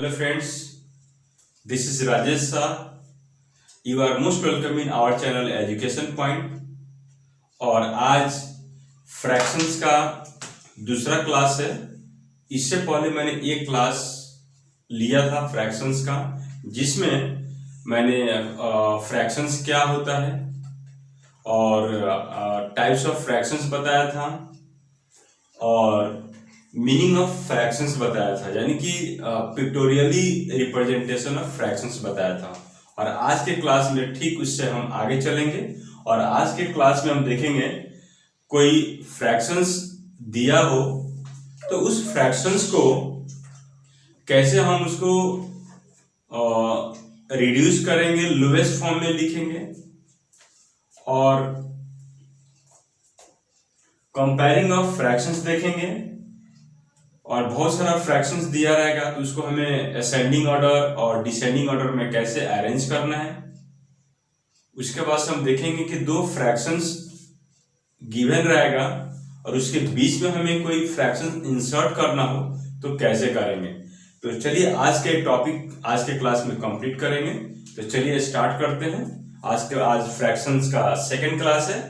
Hello friends, this is Rajesh Shah. You are most welcome in our channel Education Point. और आज fractions का दूसरा class है। इससे पहले मैंने एक क्लास लिया था फ्रैक्शंस का, जिसमें मैंने फ्रैक्शंस क्या होता है और टाइप्स ऑफ फ्रैक्शंस बताया था और मीनिंग ऑफ फ्रैक्शंस बताया था, यानी कि पिक्टोरियली रिप्रेजेंटेशन ऑफ फ्रैक्शंस बताया था। और आज के क्लास में ठीक उससे हम आगे चलेंगे और आज के क्लास में हम देखेंगे कोई फ्रैक्शंस दिया हो तो उस फ्रैक्शंस को कैसे हम उसको रिड्यूस करेंगे, लोवेस्ट फॉर्म में लिखेंगे और कंपेयरिंग ऑफ फ्रैक्शंस देखेंगे। और बहुत सारा फ्रैक्शंस दिया रहेगा तो उसको हमें असेंडिंग ऑर्डर और डिसेंडिंग ऑर्डर में कैसे अरेंज करना है। उसके बाद हम देखेंगे कि दो फ्रैक्शंस गिवन रहेगा और उसके बीच में हमें कोई फ्रैक्शन इंसर्ट करना हो तो कैसे करेंगे। तो चलिए आज के टॉपिक आज के क्लास में कंप्लीट करेंगे। तो चलिए स्टार्ट करते हैं। आज फ्रैक्शंस का सेकंड क्लास है।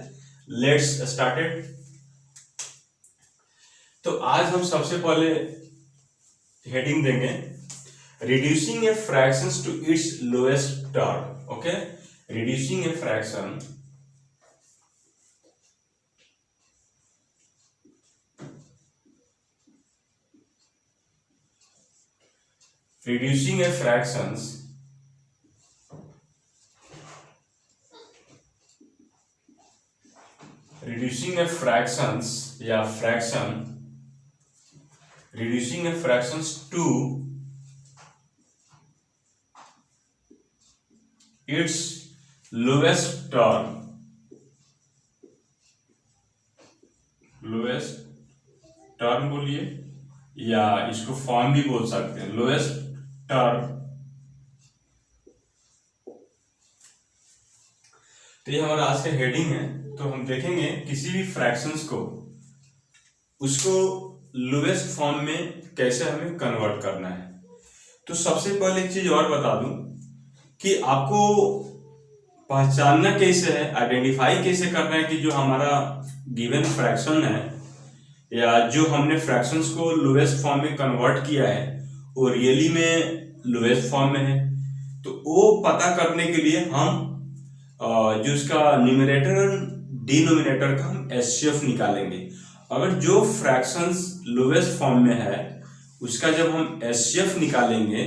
Let's started. तो आज हम सबसे पहले हेडिंग देंगे reducing a fractions to its lowest term. Okay, reducing a fraction reducing a fractions या fraction reducing a fractions to its lowest term, lowest term बोलिए या इसको फॉर्म भी बोल सकते हैं, लोएस्ट टर्म। तो ये हमारा आज का हेडिंग है। तो हम देखेंगे किसी भी फ्रैक्शंस को उसको लोवेस्ट फॉर्म में कैसे हमें कन्वर्ट करना है। तो सबसे पहले एक चीज और बता दूं कि आपको पहचानना कैसे है, आइडेंटिफाई कैसे करना है कि जो हमारा गिवन फ्रैक्शन है या जो हमने फ्रैक्शंस को लोवेस्ट फॉर्म में कन्वर्ट किया है वो रियली में लोवेस्ट फॉर्म में है। तो वो पता करने के लिए हम जो उसका न्यूमरेटर और डिनोमिनेटर का हम एचसीएफ निकालेंगे। अगर जो फ्रैक्शंस लोवेस्ट फॉर्म में है उसका जब हम एचसीएफ निकालेंगे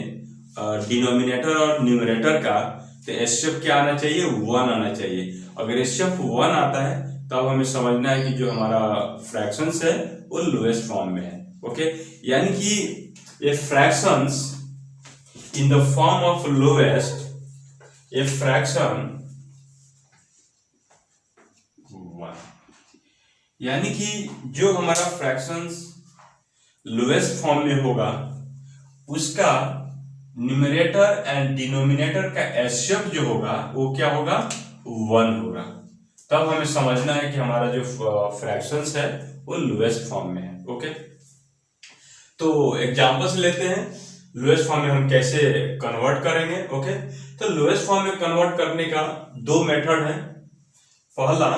डिनोमिनेटर और न्यूमरेटर का, तो एचसीएफ क्या आना चाहिए, 1 आना चाहिए। अगर एचसीएफ 1 आता है तब हमें समझना है कि जो हमारा फ्रैक्शंस है वो लोवेस्ट फॉर्म में है। ओके, यानी कि ये fractions in the form of lowest, ये फ्रैक्शन यानी कि जो हमारा फ्रैक्शंस लोवेस्ट फॉर्म में होगा उसका न्यूमरेटर एंड डिनोमिनेटर का एचसीएफ जो होगा वो क्या होगा, 1 होगा। तब हमें समझना है कि हमारा जो फ्रैक्शंस है वो लोवेस्ट फॉर्म में है। ओके, तो एग्जांपल्स लेते हैं लोवेस्ट फॉर्म में हम कैसे कन्वर्ट करेंगे। ओके, तो लोवेस्ट फॉर्म में कन्वर्ट करने का 2 मेथड है। पहला,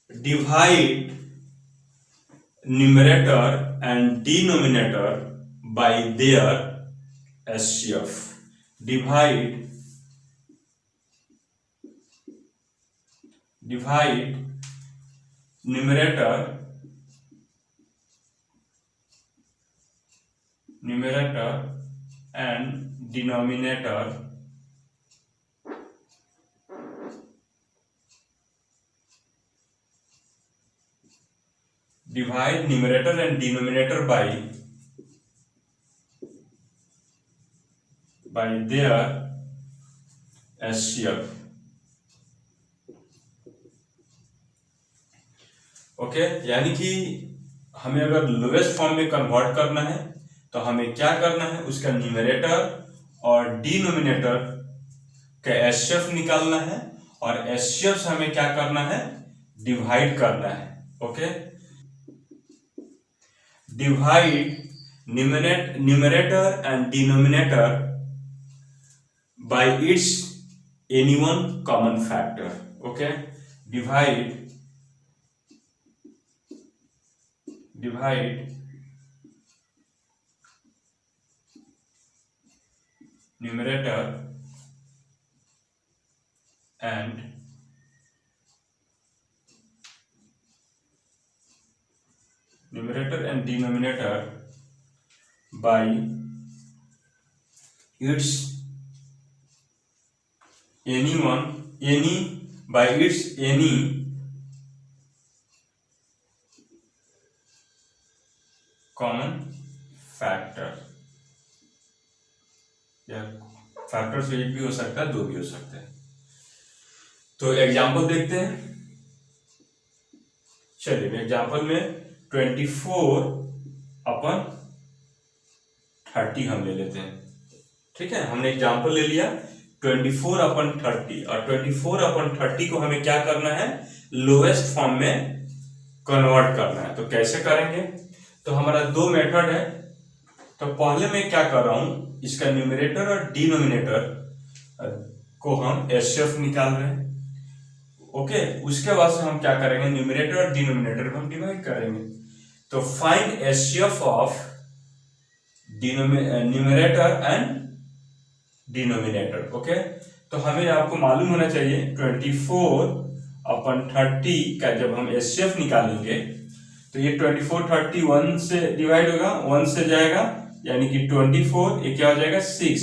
divide numerator and denominator by there HCF. Divide numerator and denominator divide numerator and denominator by their HCF। Okay, यानी कि हमें अगर लोवेस्ट फॉर्म में कन्वर्ट करना है तो हमें क्या करना है, उसका न्यूमरेटर और डिनोमिनेटर का एचसीएफ निकालना है और एचसीएफ से हमें क्या करना है, डिवाइड करना है। Okay, divide numerator and denominator by it's any one common factor. Okay, divide numerator and denominator by its any common factor. या फैक्टर से एक भी हो सकता है, दो भी हो सकते हैं। तो एग्जांपल देखते हैं। चलिए एग्जांपल में 24/30 हम ले लेते हैं। ठीक है, हमने एग्जांपल ले लिया 24/30 और 24/30 को हमें क्या करना है, लोएस्ट फॉर्म में कन्वर्ट करना है। तो कैसे करेंगे, तो हमारा दो मेथड है। तो पहले मैं क्या कर रहा हूं, इसका न्यूमरेटर और डिनोमिनेटर को हम एचसीएफ निकाल रहे हैं। ओके, उसके बाद से हम क्या करेंगे, न्यूमरेटर और डिनोमिनेटर को हम डिवाइड करेंगे। तो find HCF of numerator and denominator. Okay, तो हमें आपको मालूम होना चाहिए 24/30 का जब हम एचसीएफ निकालेंगे तो ये 24/30 1 से डिवाइड होगा, 1 से जाएगा यानी कि 24, ये क्या हो जाएगा 6,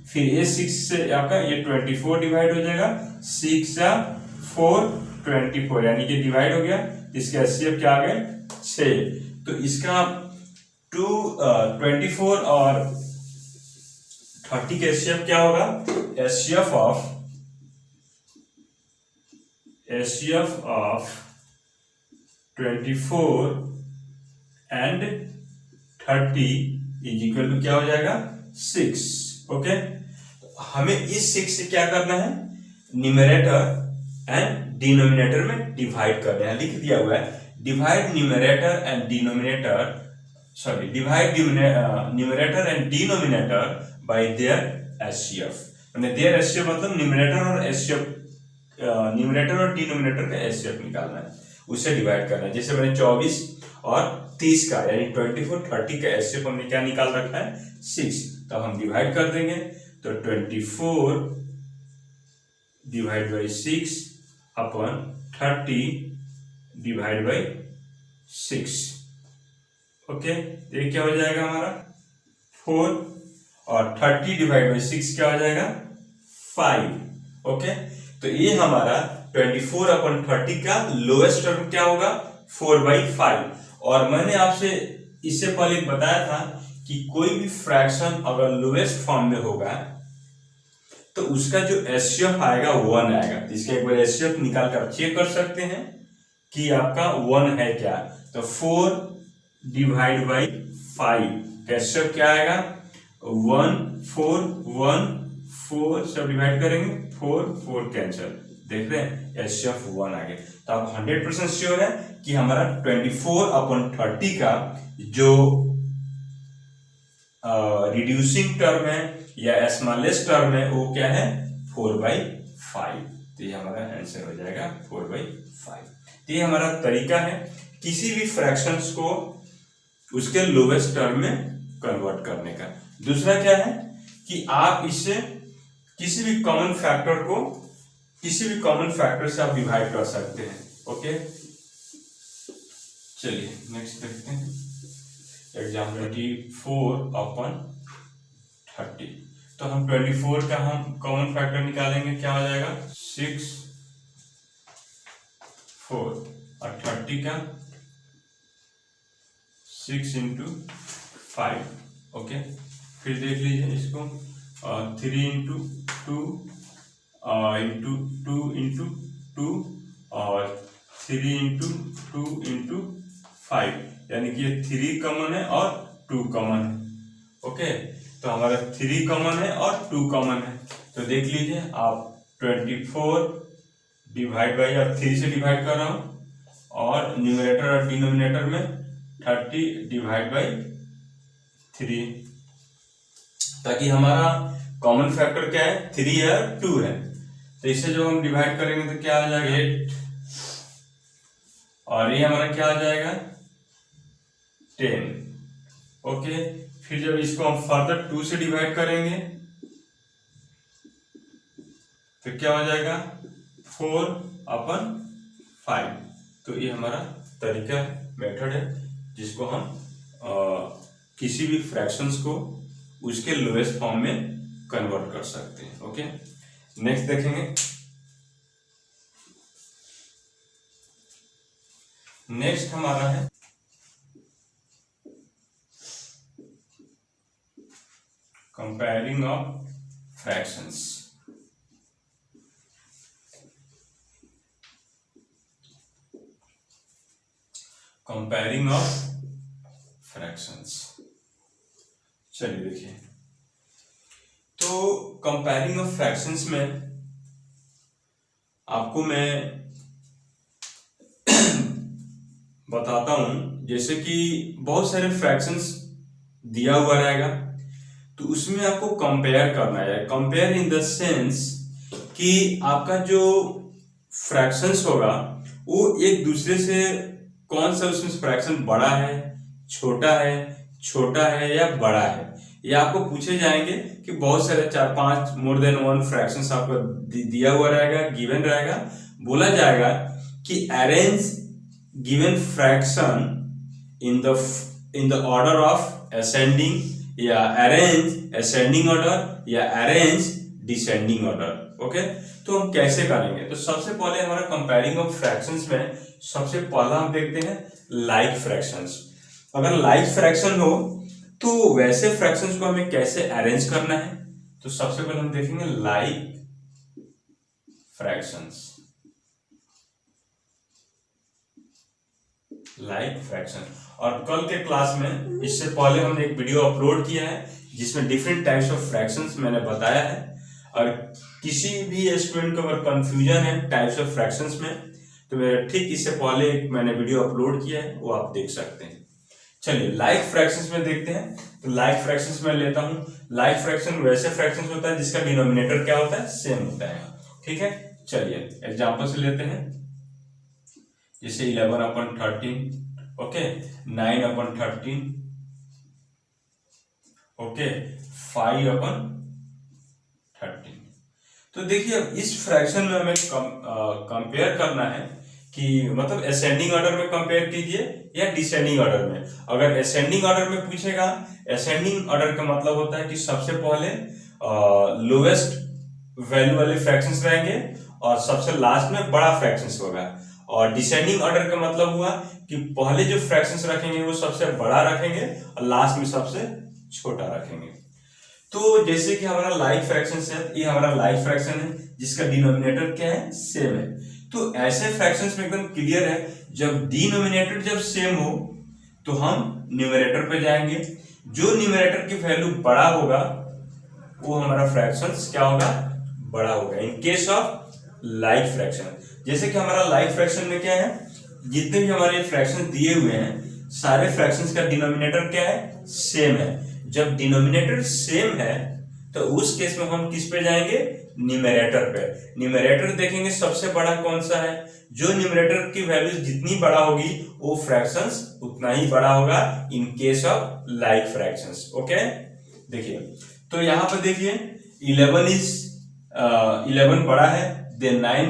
फिर ये 6 से आपका ये 24 डिवाइड हो जाएगा, 6 या 4 24 यानी कि डिवाइड हो गया। इसका एचसीएफ क्या आ गया 6। तो इसका 24 और 30 का एचसीएफ क्या होगा, HCF of 24 and 30 is equal to क्या हो जाएगा 6। ओके, हमें इस 6 से क्या करना है, न्यूमरेटर एंड डिनोमिनेटर में डिवाइड करना है। लिख दिया हुआ है divide numerator and denominator, sorry divide numerator and denominator by there HCF. मैंने देयर एचसीएफ मतलब न्यूमरेटर और एचसीएफ, न्यूमरेटर और डिनोमिनेटर का एचसीएफ निकालना है, उसे डिवाइड करना है। जैसे मैंने 24 और 30 का यानी 24/30 का एचसीएफ हमने क्या निकाल रखा है 6, तो हम डिवाइड कर देंगे। तो 24 divide by 6 upon 30 divide by 6। Okay, तो ये क्या हो जाएगा हमारा 4 और 30 डिवाइड बाई 6 क्या हो जाएगा 5। ओके, तो ये हमारा 24/30 का लोएस्ट टर्म क्या होगा 4/5। और मैंने आपसे इससे पहले बताया था कि कोई भी फ्रैक्शन अगर लोएस्ट फॉर्म में होगा तो उसका जो एचसीएफ आएगा 1 आएगा। इसका एक बार एचसीएफ निकाल कर चेक कर सकते हैं कि आपका 1 है क्या। तो 4 डिवाइड बाई 5 एचसीएफ क्या आएगा 1 4 1 4 सब डिवाइड करेंगे 4 4 कैंसिल, देख रहे हैं एचसीएफ 1 आ गया। तो आप 100% श्योर है कि हमारा 24/30 का जो रिड्यूसिंग टर्म है या स्मॉलेस्ट टर्म है वो क्या है 4/5। तो ये हमारा आंसर हो जाएगा 4/5। तो ये हमारा तरीका है किसी भी फ्रैक्शंस को उसके लोएस्ट टर्म में कन्वर्ट करने का। दूसरा क्या है कि आप इससे किसी भी कॉमन फैक्टर से आप डिवाइड कर सकते हैं। ओके, चलिए नेक्स्ट देखते हैं एग्जाम्पल 24/30। तो हम 24 का हम कॉमन फैक्टर निकालेंगे, क्या हो जाएगा 6 4 और 30 का 6 × 5। ओके, फिर देख लीजिए इसको 3 × 2 इंटू 2 × 2 और 3 × 2 × 5 यानी कि ये 3 कॉमन है और 2 कॉमन है। ओके, तो हमारा 3 कॉमन है और 2 कॉमन है। तो देख लीजिए आप 24 डिवाइड बाई और 3 से डिवाइड कर रहा हूं और न्यूमरेटर और डिनोमिनेटर में 30 डिवाइड बाई 3, ताकि हमारा कॉमन फैक्टर क्या है, 3 है, 2 है। तो इसे जब हम डिवाइड करेंगे तो क्या आ जाएगा, 8, और ये हमारा क्या आ जाएगा, 10। ओके, फिर जब इसको हम फर्दर 2 से डिवाइड करेंगे तो क्या हो जाएगा, 4/5। तो ये हमारा तरीका है, मेथड है, जिसको हम किसी भी फ्रैक्शंस को उसके लोएस्ट फॉर्म में कन्वर्ट कर सकते हैं। ओके, नेक्स्ट देखेंगे। नेक्स्ट हमारा है comparing of fractions. Comparing of fractions, चलिए देखिए। तो कंपेयरिंग ऑफ फ्रैक्शंस में आपको मैं बताता हूं, जैसे कि बहुत सारे फ्रैक्शंस दिया हुआ रहेगा, तो उसमें आपको कंपेयर करना है। कंपेयर इन द सेंस कि आपका जो फ्रैक्शंस होगा वो एक दूसरे से कौन सा उसमें फ्रैक्शन बड़ा है, छोटा है या बड़ा है। ये आपको पूछे जाएंगे कि बहुत सारे 4-5 मोर देन 1 फ्रैक्शंस आपको दिया हुआ रहेगा, गिवन रहेगा। बोला जाएगा कि arrange given fraction in the order of ascending, या अरेंज असेंडिंग ऑर्डर, या अरेंज डिसेंडिंग ऑर्डर। ओके, तो हम कैसे करेंगे, तो सबसे पहले हमारा कंपेयरिंग ऑफ फ्रैक्शंस में सबसे पहला हम देखते हैं लाइक फ्रैक्शंस। अगर लाइक फ्रैक्शन हो तो वैसे फ्रैक्शंस को हमें कैसे अरेंज करना है, तो सबसे पहले हम देखेंगे लाइक फ्रैक्शंस। लाइक फ्रैक्शन, और कल के क्लास में इससे पहले हमने एक वीडियो अपलोड किया है जिसमें डिफरेंट टाइप्स ऑफ फ्रैक्शंस मैंने बताया है। और किसी भी स्टूडेंट को अगर कंफ्यूजन है टाइप्स ऑफ फ्रैक्शंस में, तो मेरा ठीक इससे पहले एक मैंने वीडियो अपलोड किया है, वो आप देख सकते हैं। चलिए लाइक फ्रैक्शंस में देखते हैं। तो लाइक फ्रैक्शंस में लेता हूं। लाइक फ्रैक्शन वैसे फ्रैक्शंस होता है जिसका डिनोमिनेटर क्या होता है, सेम होता है। ठीक है, चलिए एग्जांपल से लेते हैं, जैसे 11/13, ओके, 9/13, ओके, 5/13। तो देखिए अब इस फ्रैक्शन में हमें कंपेयर करना है कि मतलब असेंडिंग ऑर्डर में कंपेयर कीजिए या डिसेंडिंग ऑर्डर में। अगर असेंडिंग ऑर्डर में पूछेगा, असेंडिंग ऑर्डर का मतलब होता है कि सबसे पहले लोएस्ट वैल्यू वाले फ्रैक्शंस रहेंगे और सबसे लास्ट में बड़ा फ्रैक्शंस होगा। और डिसेंडिंग ऑर्डर का मतलब हुआ कि पहले जो फ्रैक्शंस रखेंगे वो सबसे बड़ा रखेंगे और लास्ट में सबसे छोटा रखेंगे। तो जैसे कि हमारा लाइक फ्रैक्शन है, ये हमारा लाइक फ्रैक्शन है जिसका डिनोमिनेटर क्या है, सेम है। तो ऐसे फ्रैक्शंस में एकदम क्लियर है, जब डिनोमिनेटर जब सेम हो तो हम न्यूमरेटर पे जाएंगे। जो न्यूमरेटर की वैल्यू बड़ा होगा वो हमारा फ्रैक्शंस क्या होगा, बड़ा होगा। In case of like fraction, जैसे कि हमारा लाइक फ्रैक्शन में क्या है, जितने भी हमारे फ्रैक्शन दिए हुए हैं सारे फ्रैक्शंस का डिनोमिनेटर क्या है, सेम है। जब डिनोमिनेटर सेम है तो उस केस में हम किस पे जाएंगे, न्यूमरेटर पे। न्यूमरेटर देखेंगे सबसे बड़ा कौन सा है, जो न्यूमरेटर की वैल्यू जितनी बड़ा होगी वो फ्रैक्शंस उतना ही बड़ा होगा in case of like fractions. Okay, देखिए तो यहां पर देखिए 11 बड़ा है, देन 9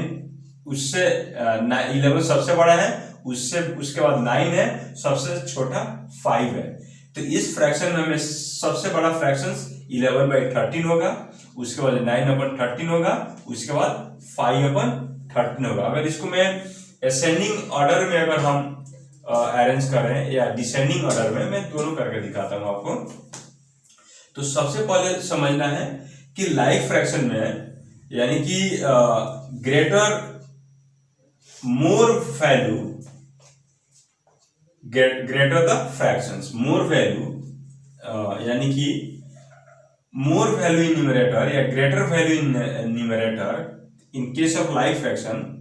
उससे 11 सबसे बड़ा है, उससे उसके बाद 9 है, सबसे छोटा 5 है। तो इस फ्रैक्शन में हमें सबसे बड़ा फ्रैक्शन 11/13 होगा, उसके बाद 9/13 होगा, उसके बाद 5/13 होगा। अगर इसको मैं असेंडिंग ऑर्डर में अगर हम अरेंज कर रहे हैं या डिसेंडिंग ऑर्डर में, मैं दोनों करके दिखाता हूं आपको। तो सबसे पहले समझना है कि लाइक फ्रैक्शन में यानी कि greater more value, greater the fractions, more value यानी कि मोर वैल्यू इन न्यूमरेटर या greater value in numerator in case of like fraction,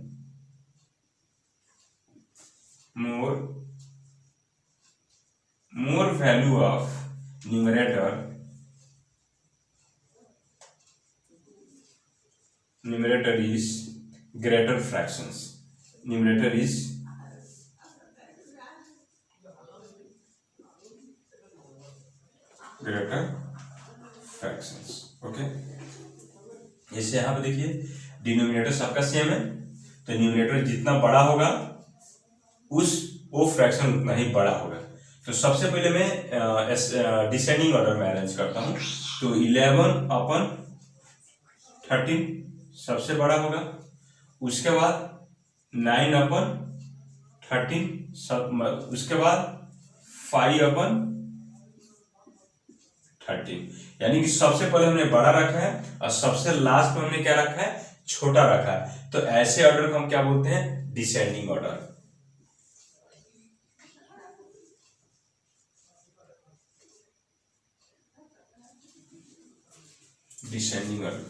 more value of numerator is greater fractions. Numerator is greater fractions. Okay, जैसे यहाँ पे देखिए denominator सबका same है, तो न्यूमरेटर जितना बड़ा होगा वो फ्रैक्शन उतना ही बड़ा होगा। तो सबसे पहले मैं डिसेंडिंग ऑर्डर में अरेंज करता हूँ। तो 11/13 सबसे बड़ा होगा, उसके बाद 9/13 उसके बाद 5/13, यानी कि सबसे पहले हमने बड़ा रखा है और सबसे लास्ट में हमने क्या रखा है, छोटा रखा है। तो ऐसे ऑर्डर को हम क्या बोलते हैं, descending order. Descending order.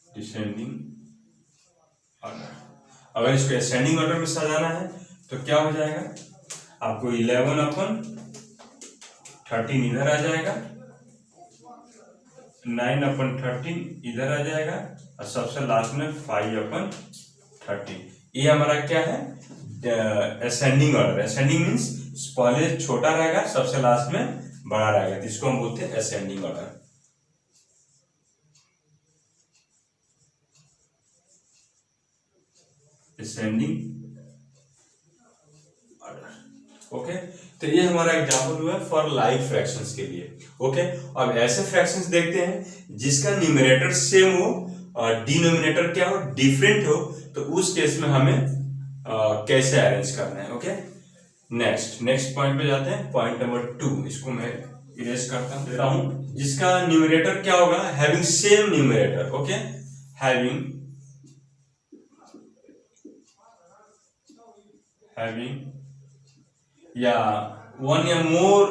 Descending order. अगर इसको असेंडिंग ऑर्डर में सजाना है तो क्या हो जाएगा, आपको 11/13 इधर आ जाएगा, 9/13 इधर आ जाएगा और सबसे लास्ट में 5/13। ये हमारा क्या है, असेंडिंग ऑर्डर। असेंडिंग मीन्स पहले छोटा रहेगा, सबसे लास्ट में बड़ा रहेगा, तो इसको हम बोलते हैं ascending order. Ascending order. Okay, तो ये हमारा एग्जांपल हुआ फॉर लाइक फ्रैक्शंस के लिए। ओके, अब ऐसे फ्रैक्शंस देखते हैं जिसका न्यूमरेटर सेम हो और डिनोमिनेटर क्या हो, डिफरेंट हो, तो उस केस में हमें कैसे अरेंज करना है। ओके, नेक्स्ट पॉइंट पे जाते हैं, पॉइंट नंबर 2। इसको मैं इरेज करता हूं, जिसका न्यूमरेटर क्या होगा, having same numerator. Okay, having one or more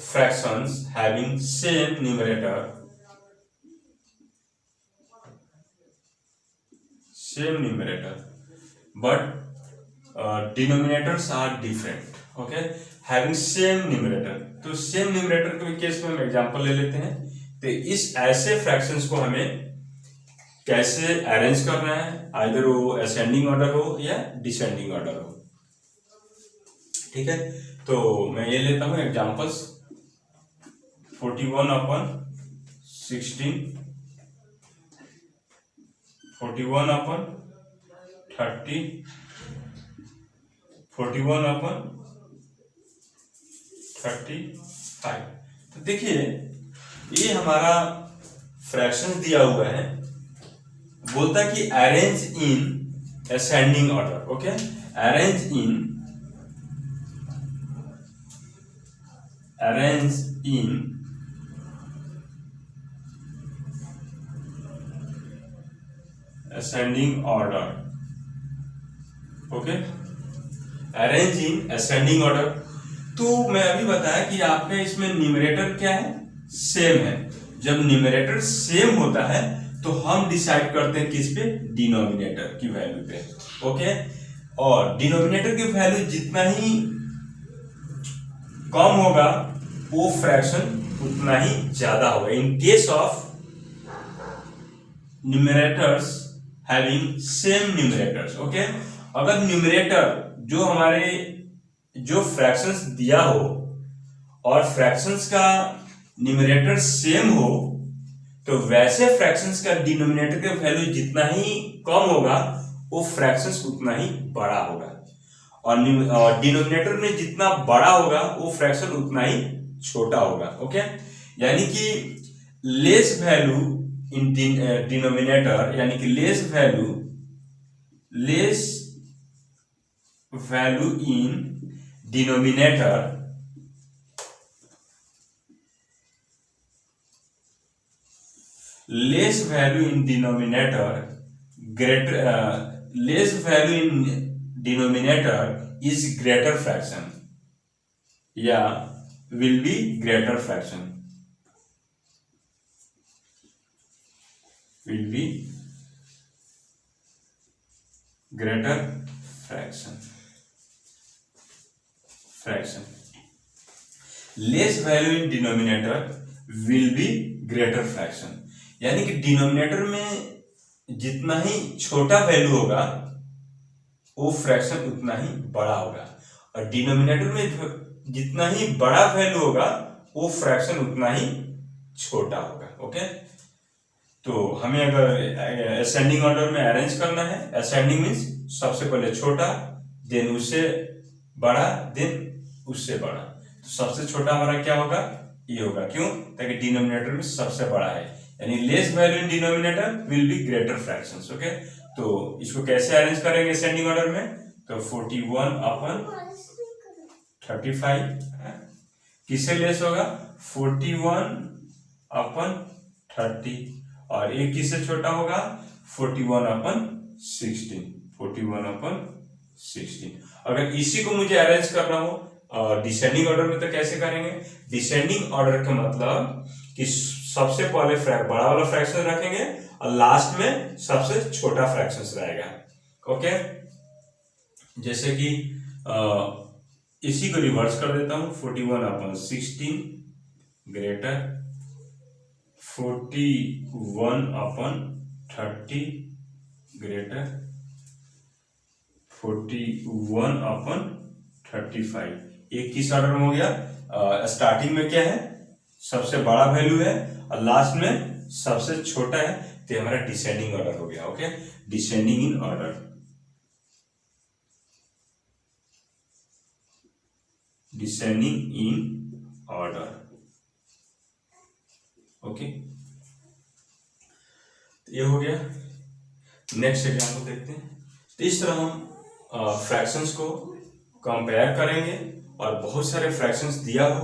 fractions having same numerator, but denominators are different. Okay, having same numerator, तो सेम न्यूमरेटर के केस में हम एग्जांपल ले लेते हैं। तो इस ऐसे फ्रैक्शंस को हमें कैसे अरेंज करना है, आइदर वो असेंडिंग ऑर्डर हो या डिसेंडिंग ऑर्डर हो। ठीक है, तो मैं ये लेता हूं एग्जांपल्स। 41/16, 41/30, 41/35। तो देखिए ये हमारा फ्रैक्शन दिया हुआ है, बोलता है कि arrange in ascending order. Okay, arrange in ascending order. Okay, arrange in ascending order. तो मैं अभी बताया कि आपका इसमें न्यूमरेटर क्या है, सेम है। जब न्यूमरेटर सेम होता है तो हम डिसाइड करते हैं किस पे, डिनोमिनेटर की वैल्यू पे। ओके, और डिनोमिनेटर की वैल्यू जितना ही कम होगा वो फ्रैक्शन उतना ही ज्यादा होगा। In case of numerators having same numerators. Okay, अगर न्यूमरेटर जो फ्रैक्शंस दिया हो और फ्रैक्शंस का न्यूमरेटर सेम हो, तो वैसे फ्रैक्शंस का डिनोमिनेटर का वैल्यू जितना ही कम होगा वो फ्रैक्शंस उतना ही बड़ा होगा, और डिनोमिनेटर में जितना बड़ा होगा वो फ्रैक्शन उतना ही छोटा होगा। ओके, यानी कि लेस वैल्यू इन डिनोमिनेटर, यानी कि less value in denominator less value in denominator is greater fraction, या will be greater fraction, will be greater fraction less value in denominator will be greater fraction, यानी कि denominator में जितना ही छोटा value होगा वो फ्रैक्शन उतना ही बड़ा होगा, और डिनोमिनेटर में जितना ही बड़ा वैल्यू होगा वो फ्रैक्शन उतना ही छोटा होगा। ओके, तो हमें अगर असेंडिंग ऑर्डर में अरेंज करना है, असेंडिंग मीन्स सबसे पहले छोटा, देन उससे बड़ा, देन उससे बड़ा, तो सबसे छोटा हमारा क्या होगा, ये होगा। क्यों? ताकि डिनोमिनेटर में सबसे बड़ा है, यानी less value in denominator will be greater fractions. Okay, तो इसको कैसे अरेंज करेंगे असेंडिंग ऑर्डर में, तो 41/35 किससे लेस होगा, 41/30, और एक किससे छोटा होगा, 41/16। अगर इसी को मुझे अरेंज करना हो डिसेंडिंग ऑर्डर में, तो कैसे करेंगे, डिसेंडिंग ऑर्डर का मतलब कि सबसे पहले बड़ा वाला फ्रैक्शन रखेंगे और लास्ट में सबसे छोटा फ्रैक्शन रहेगा। ओके, जैसे कि इसी को रिवर्स कर देता हूं, 41/16 ग्रेटर 41/30 ग्रेटर 41/35। एक किस ऑर्डर में हो गया, स्टार्टिंग में क्या है, सबसे बड़ा वैल्यू है और लास्ट में सबसे छोटा है, तो हमारा डिसेंडिंग ऑर्डर हो गया। Okay, descending in order, descending in order. Okay, ये हो गया। नेक्स्ट एग्जांपल देखते हैं। तो इस तरह हम फ्रैक्शंस को कंपेयर करेंगे, और बहुत सारे फ्रैक्शंस दिया हो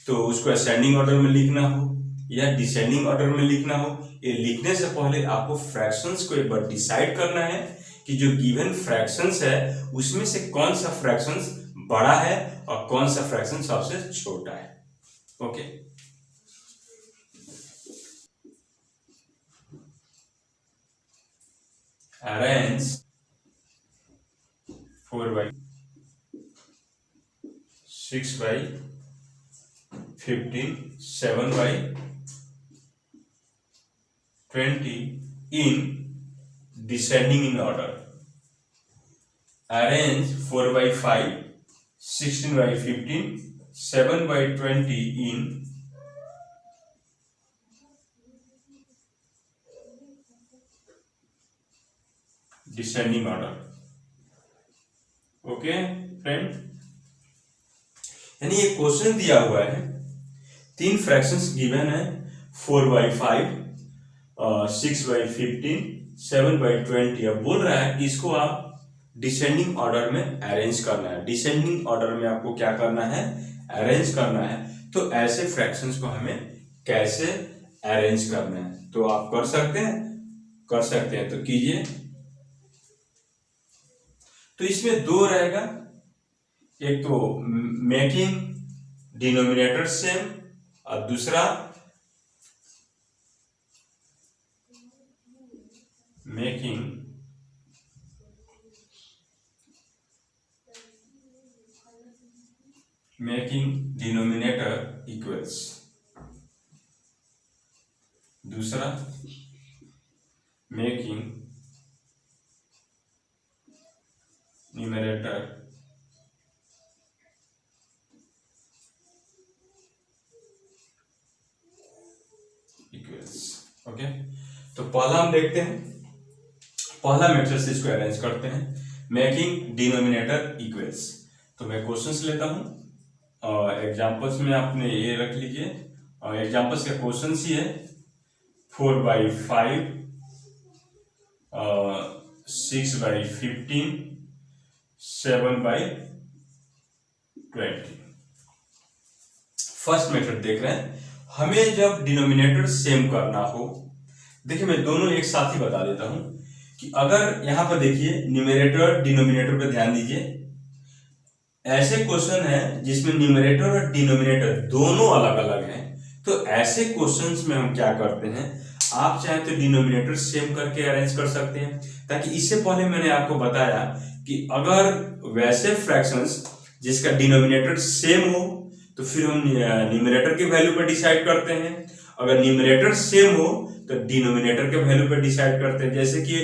तो उसको असेंडिंग ऑर्डर में लिखना हो या डिसेंडिंग ऑर्डर में लिखना हो, ये लिखने से पहले आपको फ्रैक्शंस को एक बार डिसाइड करना है कि जो गिवन फ्रैक्शंस है उसमें से कौन सा फ्रैक्शंस बड़ा है और कौन सा फ्रैक्शन सबसे छोटा है। Okay, arrange 4/6/15 7/20 in descending in order. Arrange 4/5 16/15 7/20 in descending order. Okay friend, यानी ये क्वेश्चन दिया हुआ है, तीन फ्रैक्शंस गिवन है, 4/5 6/15 7/20। अब बोल रहा है इसको आप डिसेंडिंग ऑर्डर में अरेंज करना है। डिसेंडिंग ऑर्डर में आपको क्या करना है, अरेंज करना है। तो ऐसे फ्रैक्शंस को हमें कैसे अरेंज करना है, तो आप कर सकते हैं, तो कीजिए। तो इसमें दो रहेगा, एक तो मेकिंग डिनोमिनेटर सेम और दूसरा मेकिंग डिनोमिनेटर इक्वल्स, दूसरा मेकिंग न्यूमरेटर इक्वल्स। ओके, तो पहला हम देखते हैं, पहला मेथड से इसको अरेंज करते हैं, मेकिंग डिनोमिनेटर इक्वल्स। तो मैं क्वेश्चंस लेता हूं, एग्जांपल्स में आपने ये रख लीजिए, एग्जांपल्स का क्वेश्चंस ही है 4/5 6/15 7/20। फर्स्ट मेथड देख रहे हैं, हमें जब डिनोमिनेटर सेम करना हो, देखिए मैं दोनों एक साथ ही बता देता हूं कि अगर यहां पर देखिए न्यूमरेटर डिनोमिनेटर पे ध्यान दीजिए, ऐसे क्वेश्चन है जिसमें न्यूमरेटर और डिनोमिनेटर दोनों अलग अलग हैं, तो ऐसे क्वेश्चंस में हम क्या करते हैं, आप चाहे तो डिनोमिनेटर सेम करके अरेंज कर सकते हैं, ताकि इससे पहले मैंने आपको बताया कि अगर वैसे फ्रैक्शंस जिसका डिनोमिनेटर सेम हो तो फिर हम न्यूमरेटर की वैल्यू पर डिसाइड करते हैं, अगर न्यूमरेटर सेम हो तो डिनोमिनेटर के वैल्यू पर डिसाइड करते हैं। जैसे कि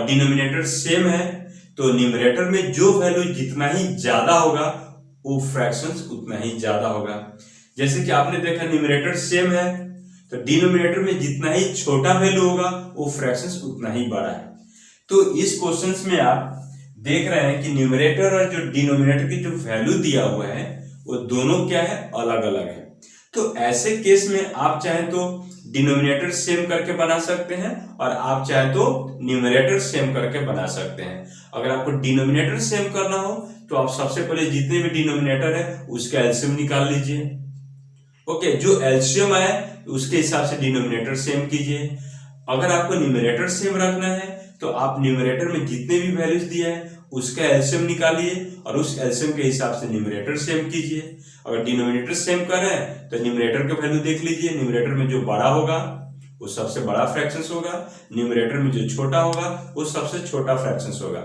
डिनोमिनेटर सेम है तो न्यूमरेटर में जो वैल्यू जितना ही ज्यादा होगा वो फ्रैक्शंस उतना ही ज्यादा होगा। जैसे कि आपने देखा न्यूमरेटर सेम है तो डिनोमिनेटर में जितना ही छोटा वैल्यू होगा वो फ्रैक्शंस उतना ही बड़ा है। तो इस क्वेश्चंस में आप देख रहे हैं कि न्यूमरेटर और जो डिनोमिनेटर की जो वैल्यू दिया हुआ है वो दोनों क्या है, अलग अलग है। तो ऐसे केस में आप चाहे तो डिनोमिनेटर सेम करके बना सकते हैं और आप चाहे तो न्यूमरेटर सेम करके बना सकते हैं। अगर आपको डिनोमिनेटर सेम करना हो तो आप सबसे पहले जितने भी डिनोमिनेटर है उसका एलसीएम निकाल लीजिए। ओके, जो एलसीएम आए उसके हिसाब से डिनोमिनेटर सेम कीजिए। अगर आपको न्यूमरेटर सेम रखना है तो आप न्यूमरेटर में जितने भी वैल्यूज दिए हैं उसका एलसीएम निकालिए और उस एलसीएम के हिसाब से न्यूमरेटर सेम कीजिए। अगर डिनोमिनेटर सेम कर रहे हैं तो न्यूमरेटर का वैल्यू देख लीजिए, न्यूमरेटर में जो बड़ा होगा वो सबसे बड़ा फ्रैक्शंस होगा, न्यूमरेटर में जो छोटा होगा वो सबसे छोटा फ्रैक्शंस होगा।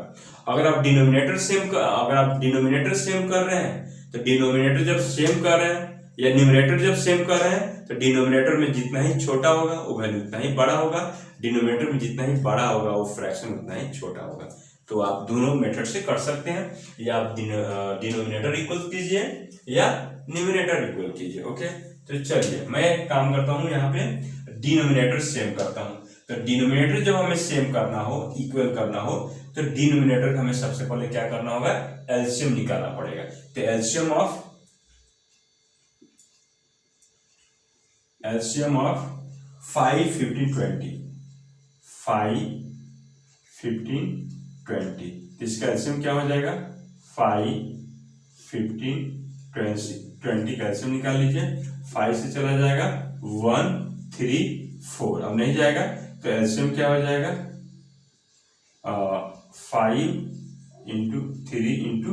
अगर आप डिनोमिनेटर सेम कर रहे हैं तो डिनोमिनेटर जब सेम कर रहे हैं या न्यूमरेटर जब सेम कर रहे हैं तो डिनोमिनेटर में जितना ही छोटा होगा वो वैल्यू उतना ही बड़ा होगा, डिनोमिनेटर में जितना ही बड़ा होगा वो फ्रैक्शन उतना ही छोटा होगा। तो आप दोनों मेथड से कर सकते हैं, या आप डिनोमिनेटर इक्वल कीजिए या न्यूमरेटर इक्वल कीजिए। ओके, तो चलिए मैं एक काम करता हूं, यहाँ पे डिनोमिनेटर सेम करता हूं। तो डिनोमिनेटर जब हमें सेम करना हो, इक्वल करना हो, तो डिनोमिनेटर का हमें सबसे पहले क्या करना होगा, एलसीएम निकालना पड़ेगा। तो एलसीएम ऑफ 5, 15, 20, 5, 15, 20, इसका एलसीएम क्या हो जाएगा, 5, 15, 20 का एलसीएम निकाल लीजिए। 5 से चला जाएगा 1, 3, 4, अब नहीं जाएगा तो एलसीएम क्या हो जाएगा, 5 इंटू 3 इंटू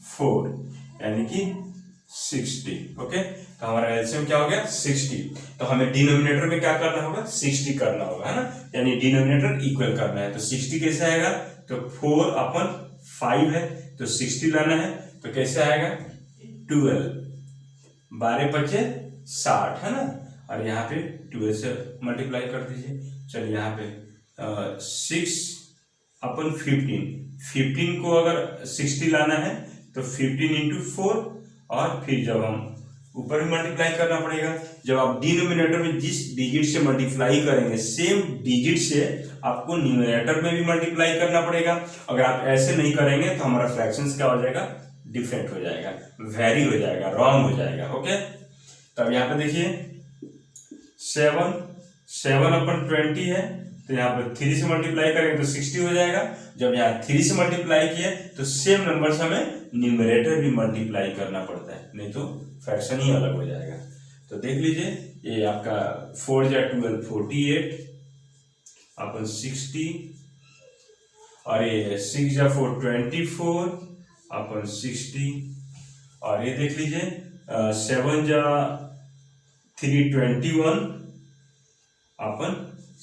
4 यानी कि 60। ओके, तो हमारा एलसीएम क्या हो गया, 60। तो हमें डिनोमिनेटर में क्या करना होगा, 60 करना होगा, है ना, यानी डिनोमिनेटर इक्वल करना है। तो 60 कैसे आएगा, तो 4/5 है तो 60 लाना है, तो कैसे आएगा 12, 12 पचे 60, है ना, और यहाँ पे 12 से मल्टीप्लाई कर दीजिए। चलिए यहाँ पे 6/15, 15 को अगर 60 लाना है तो 15 इंटू 4, और फिर जब हम ऊपर भी मल्टीप्लाई करना पड़ेगा। जब आप डिनोमिनेटर में जिस डिजिट से मल्टीप्लाई करेंगे सेम डिजिट से आपको न्यूमरेटर में भी मल्टीप्लाई करना पड़ेगा। अगर आप ऐसे नहीं करेंगे तो हमारा फ्रैक्शंस क्या हो जाएगा, डिफरेंट हो जाएगा, वेरी हो जाएगा, रॉन्ग हो जाएगा। ओके, तो अब यहाँ पे देखिए 7/20 है तो यहाँ पे 3 से मल्टीप्लाई करेंगे तो 60 हो जाएगा। जब यहाँ 3 से मल्टीप्लाई किए तो सेम नंबर से हमें न्यूमरेटर भी मल्टीप्लाई करना पड़ता है, नहीं तो फ्रैक्शन ही अलग हो जाएगा। तो देख लीजिए ये आपका 4 जा 12 48 अपन 60, और ये 6 जा 4 24 अपन 60, और ये देख लीजिए 7 जा 3 21 अपन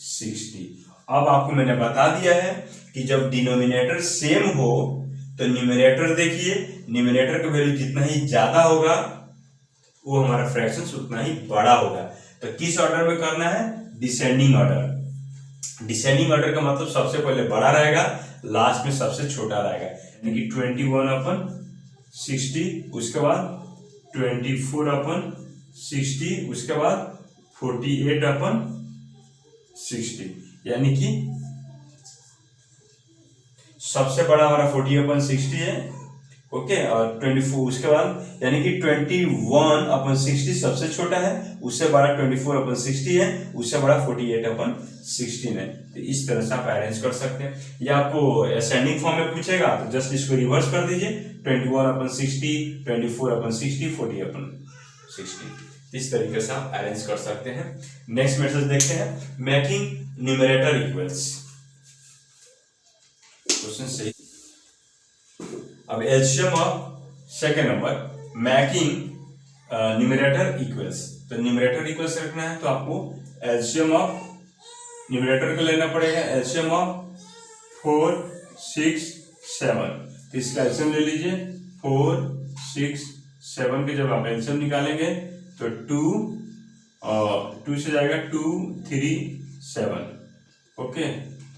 60। अब आपको मैंने बता दिया है कि जब डिनोमिनेटर सेम हो तो न्यूमरेटर देखिए, न्यूमरेटर का वैल्यू जितना ही ज्यादा होगा वो हमारा फ्रैक्शन उतना ही बड़ा होगा। तो किस ऑर्डर में करना है, डिसेंडिंग ऑर्डर। डिसेंडिंग ऑर्डर का मतलब सबसे पहले बड़ा रहेगा, लास्ट में सबसे छोटा रहेगा, यानी कि 21/60, उसके बाद 24/60, उसके बाद 48/60, यानी कि सबसे बड़ा हमारा 40/60 है। ओके, और 24 उसके बाद यानी कि 21/60 सबसे छोटा है, उससे बड़ा 24/60 है, उससे बड़ा 48/16 है। तो इस तरह से आप अरेंज कर सकते हैं। या आपको असेंडिंग फॉर्म में पूछेगा तो जस्ट इसको रिवर्स कर दीजिए, 21/60, 24/60, 40/60। इस तरीके से आप अरेंज कर सकते हैं। नेक्स्ट मेथड देखते हैं, मेकिंग न्यूमरेटर इक्वल्स। क्वेश्चन सही। अब LCM of second number, making numerator equals. तो तो न्यूमरेटर इक्वल से रखना है तो आपको एलसीएम ऑफ न्यूमरेटर को लेना पड़ेगा, एलसीएम ऑफ 4, 6, 7। तो इसका एलसीएम ले लीजिए 4, 6, 7 के जब आप एलसीएम निकालेंगे तो 2 से जाएगा 2, 3, 7। ओके,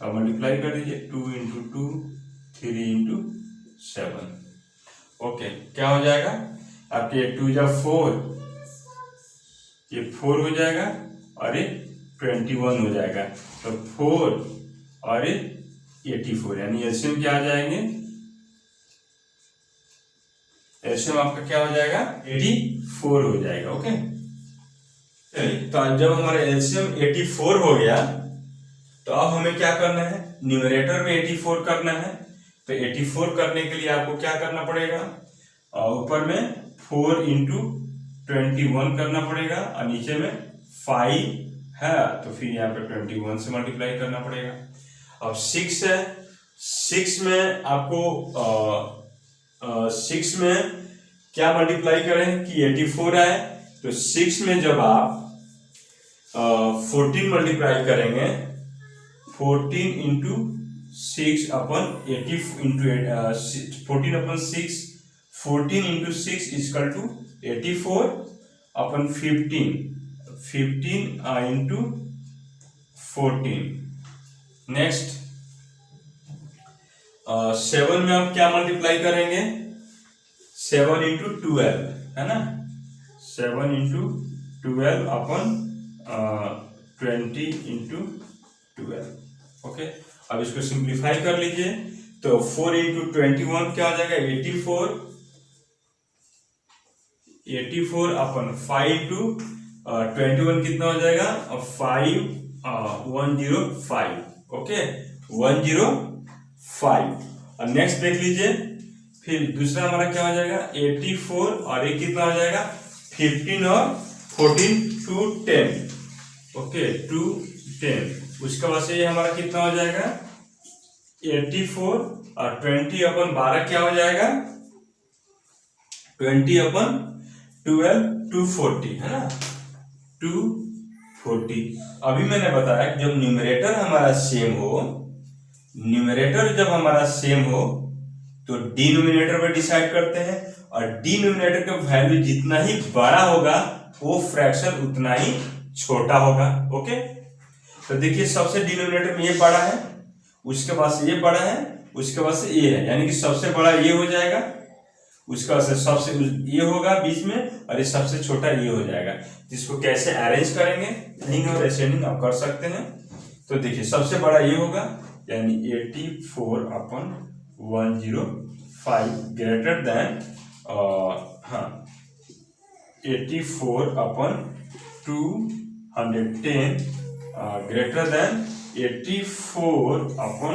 अब मल्टीप्लाई कर दीजिए 2 इंटू 2, 3 इंटू 7। ओके, क्या हो जाएगा आपके 2 या 4, ये 4 हो जाएगा और ये 21 हो जाएगा। तो 4 और ये 84, यानी एलसीएम क्या आ जाएंगे, एलसीएम आपका क्या हो जाएगा 84 हो जाएगा। ओके, तो जब हमारा एलसीएम 84 हो गया तो अब हमें क्या करना है, न्यूमरेटर में 84 करना है। तो 84 करने के लिए आपको क्या करना पड़ेगा, ऊपर में 4 इंटू 21 करना पड़ेगा और नीचे में 5 है तो फिर यहाँ पे 21 से मल्टीप्लाई करना पड़ेगा। अब 6 है, 6 में आपको 6 में क्या मल्टीप्लाई करें कि 84 आए। तो 6 में जब आप 14 मल्टीप्लाई करेंगे, 14 into 6 upon 80 into 14 upon 6, 14 into 6 is equal to 84 upon 15 into 14। Next 7 में हम क्या मल्टीप्लाई करेंगे, 7 इंटू 12 है ना, 7 इंटू 12 अपन 20 इंटू 12। ओके, अब इसको सिंप्लीफाई कर लीजिए तो 4 इंटू 21 क्या हो जाएगा 84 अपन 5 टू 21 कितना हो जाएगा 5, 105। ओके, 105। और नेक्स्ट देख लीजिए, फिर दूसरा हमारा क्या हो जाएगा 84 और ये कितना हो जाएगा 15 और 14 टू 10। Okay, to 10। उसके बाद से ये हमारा कितना हो जाएगा 84 और 20 अपन 12 क्या हो जाएगा 20 अपन 12, 240 है ना, 240। अभी मैंने बताया कि जब न्यूमरेटर हमारा सेम हो, न्यूमरेटर जब हमारा सेम हो तो डिनोमिनेटर पे डिसाइड करते हैं और डिनोमिनेटर का वैल्यू जितना ही बड़ा होगा वो फ्रैक्शन उतना ही छोटा होगा। ओके, तो देखिए सबसे डिनोमिनेटर में ये बड़ा है, उसके बाद से ये बड़ा है, उसके बाद से ये है, यानी कि सबसे बड़ा ये हो जाएगा, उसके बाद से सबसे ये होगा बीच में और ये सबसे छोटा ये हो जाएगा। जिसको कैसे अरेंज करेंगे लिंक और असेंडिंग आप कर सकते हैं। तो देखिए सबसे बड़ा ये होगा यानी 84 अपन 105 ग्रेटर देन 84 अपन 210 ग्रेटर देन 84 अपन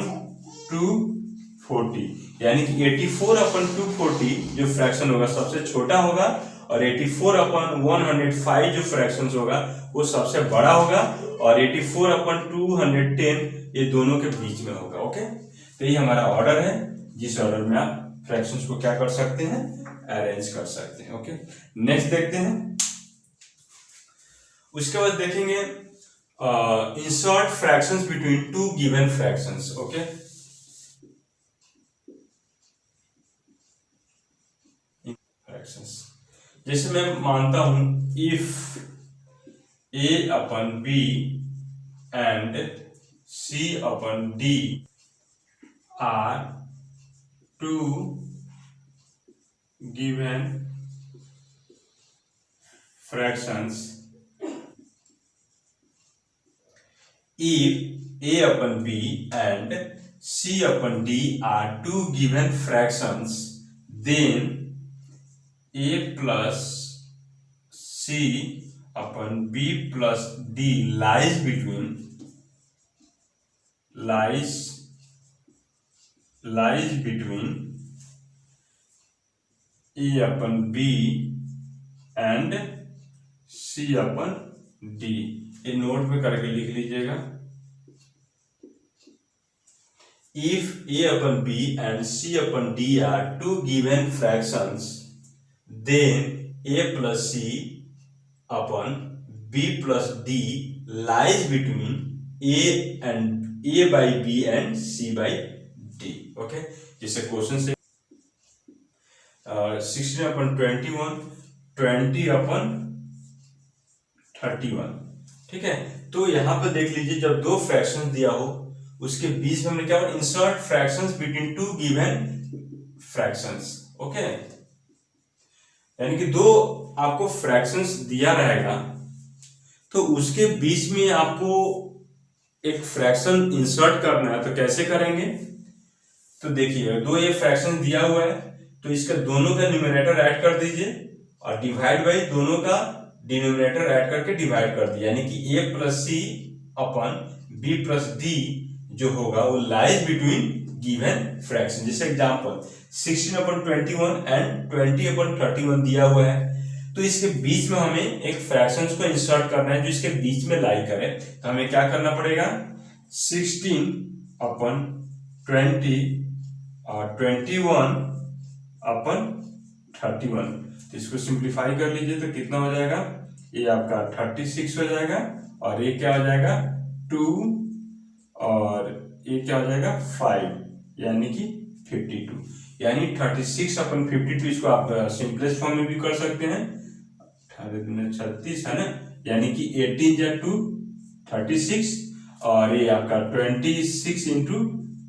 240, यानी कि 84 अपन 240 जो फ्रैक्शन होगा सबसे छोटा होगा और 84 अपन 105 जो फ्रैक्शन होगा वो सबसे बड़ा होगा और 84 अपन 210 ये दोनों के बीच में होगा। ओके, तो ये हमारा ऑर्डर है जिस ऑर्डर में आप फ्रैक्शंस को क्या कर सकते हैं, अरेंज कर सकते हैं। ओके, नेक्स्ट देखते हैं। उसके बाद देखेंगे insert fractions between two given fractions. Okay, fractions जैसे मैं मानता हूं if a upon b and c upon d are two given fractions, if a upon b and c upon d are two given fractions, then a plus c upon b plus d lies between a upon b and c upon d। ये note में करके लिख लीजिएगा। If a upon b and c upon d are two given fractions, then a plus c upon b plus d lies between a by b and c by d. Okay, जैसे question से 16/21 20/31, ठीक है। तो यहाँ पे देख लीजिए, जब दो फ्रैक्शंस दिया हो उसके बीच में हमने क्या बोला, insert fractions between two given fractions. Okay, यानी कि दो आपको फ्रैक्शंस दिया रहेगा तो उसके बीच में आपको एक फ्रैक्शन इंसर्ट करना है। तो कैसे करेंगे, तो देखिए दो ये फ्रैक्शन दिया हुआ है तो इसका दोनों का न्यूमरेटर ऐड कर दीजिए और डिवाइड बाई दोनों का डिनोमिनेटर ऐड करके डिवाइड कर दिया, यानी कि a plus C upon b plus D जो होगा वो लाइज बिटवीन गिवन फ्रैक्शन। जैसे एग्जांपल 16/21 एंड 20/31 दिया हुआ है तो इसके बीच में हमें एक फ्रैक्शंस को इंसर्ट करना है जो इसके बीच में लाई करे। तो हमें क्या करना पड़ेगा, 16/20 और 21/31, तो इसको सिंप्लीफाई कर लीजिए तो कितना हो जाएगा, ये आपका 36 हो जाएगा और ये क्या हो जाएगा 2 और ये क्या हो जाएगा 5, यानी कि 52, यानी 36/52। इसको आप सिंपलेस्ट फॉर्म में भी कर सकते हैं, 36 है ना, यानी कि 18 या 2 36 और ये आपका 26 इंटू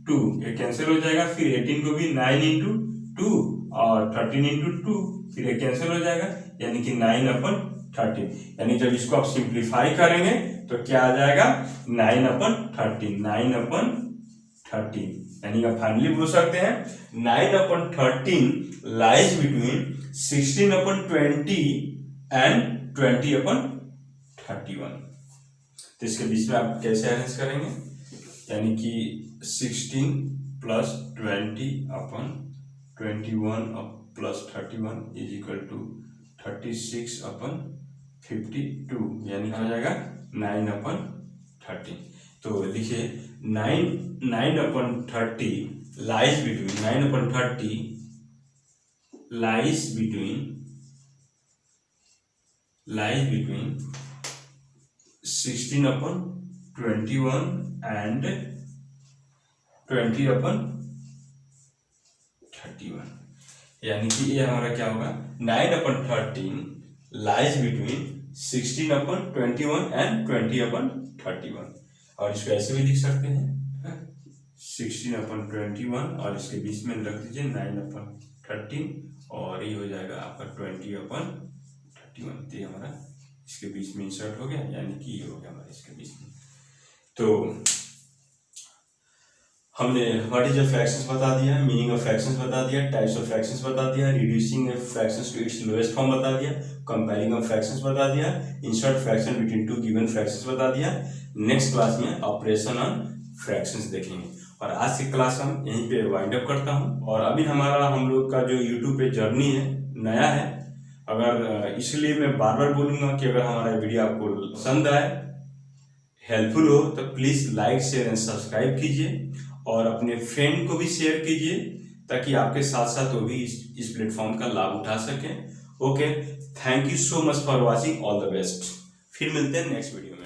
2 ये कैंसिल हो जाएगा, फिर 18 को भी 9 इंटू 2 और 13 इंटू 2 फिर ये कैंसिल हो जाएगा, यानी कि 9/13। यानी जब इसको आप सिंप्लीफाई करेंगे तो क्या आ जाएगा 9/13, 9/13, यानी आप फाइनली बोल सकते हैं 9/13 लाइज बिटवीन 16/20 एंड 20/31। तो इसके बीच में आप कैसे अरेंज करेंगे, यानी कि 16 plus 20/21 plus 31 is equal to 36/52, यानी क्या हो जाएगा 9/13। तो लिखिए 9/30 lies between 9/30 lies between 16/21 and 20/31, यानी कि ये हमारा क्या होगा 9/13 लाइज बिटवीन 16/21 एंड 20/31। और इसको ऐसे भी लिख सकते हैं 16/21 और इसके बीच में रख दीजिए 9/13 और ये हो जाएगा आपका 20/31। तो ये हमारा इसके बीच में इंसर्ट हो गया, यानी कि ये हो गया हमारा इसके बीच में। तो हमने व्हाट इज फ्रैक्शंस बता दिया, मीनिंग ऑफ फ्रैक्शंस बता दिया, टाइप्स ऑफ फ्रैक्शंस बता दिया, reducing fractions to its lowest form बता दिया, कंपेयरिंग ऑफ फ्रैक्शंस बता दिया, insert fraction between two given fractions बता दिया। नेक्स्ट क्लास में ऑपरेशन ऑन फ्रैक्शंस देखेंगे और आज की क्लास हम यहीं पे वाइंड अप करता हूं। और अभी हमारा हम लोग का जो यूट्यूब पे जर्नी है नया है, अगर इसलिए मैं बार बार बोलूंगा कि अगर हमारा वीडियो आपको पसंद आए, हेल्पफुल हो, तो please like share and subscribe कीजिए और अपने फ्रेंड को भी शेयर कीजिए ताकि आपके साथ साथ वो भी इस प्लेटफॉर्म का लाभ उठा सकें। Okay, thank you so much for watching, all the best. फिर मिलते हैं नेक्स्ट वीडियो में।